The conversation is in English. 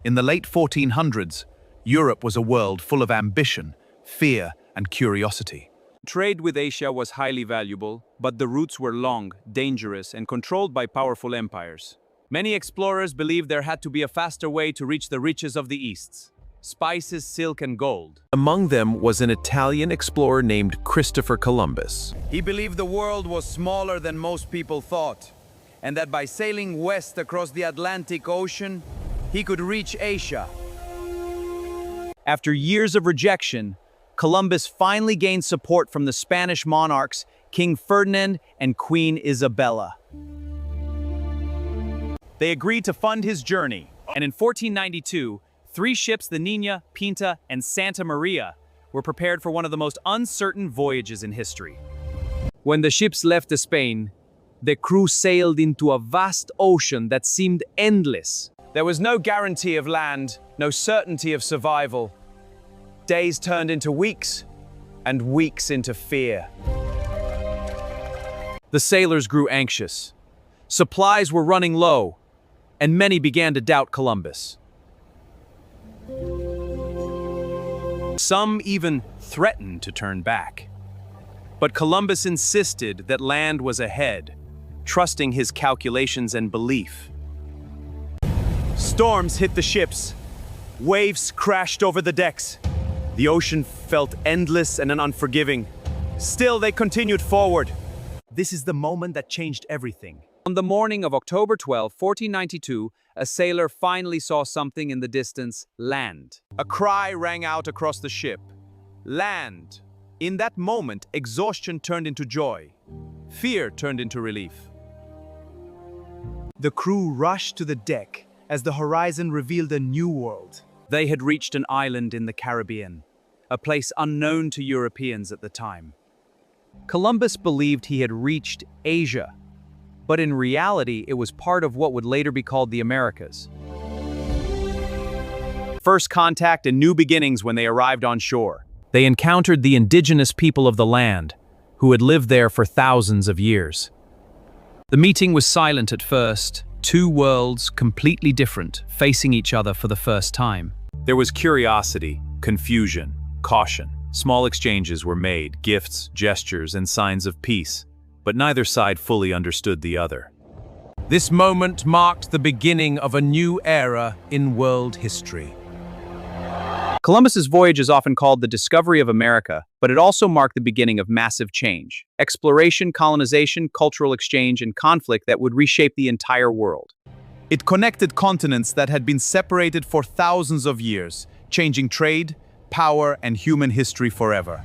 In the late 1400s, Europe was a world full of ambition, fear, and curiosity. Trade with Asia was highly valuable, but the routes were long, dangerous, and controlled by powerful empires. Many explorers believed there had to be a faster way to reach the riches of the East: spices, silk, and gold. Among them was an Italian explorer named Christopher Columbus. He believed the world was smaller than most people thought, and that by sailing west across the Atlantic Ocean, he could reach Asia. After years of rejection, Columbus finally gained support from the Spanish monarchs, King Ferdinand and Queen Isabella. They agreed to fund his journey, and in 1492, 3 ships, the Niña, Pinta, and Santa Maria, were prepared for one of the most uncertain voyages in history. When the ships left Spain, the crew sailed into a vast ocean that seemed endless. There was no guarantee of land, no certainty of survival. Days turned into weeks, and weeks into fear. The sailors grew anxious. Supplies were running low, and many began to doubt Columbus. Some even threatened to turn back. But Columbus insisted that land was ahead, trusting his calculations and belief. Storms hit the ships. Waves crashed over the decks. The ocean felt endless and unforgiving. Still, they continued forward. This is the moment that changed everything. On the morning of October 12, 1492, a sailor finally saw something in the distance: land. A cry rang out across the ship. Land! In that moment, exhaustion turned into joy. Fear turned into relief. The crew rushed to the deck as the horizon revealed a new world. They had reached an island in the Caribbean, a place unknown to Europeans at the time. Columbus believed he had reached Asia, but in reality, it was part of what would later be called the Americas. First contact and new beginnings when they arrived on shore. They encountered the indigenous people of the land, who had lived there for thousands of years. The meeting was silent at first, 2 worlds completely different, facing each other for the first time. There was curiosity, confusion, caution. Small exchanges were made, gifts, gestures, and signs of peace, but neither side fully understood the other. This moment marked the beginning of a new era in world history. Columbus's voyage is often called the discovery of America, but it also marked the beginning of massive change: exploration, colonization, cultural exchange, and conflict that would reshape the entire world. It connected continents that had been separated for thousands of years, changing trade, power, and human history forever.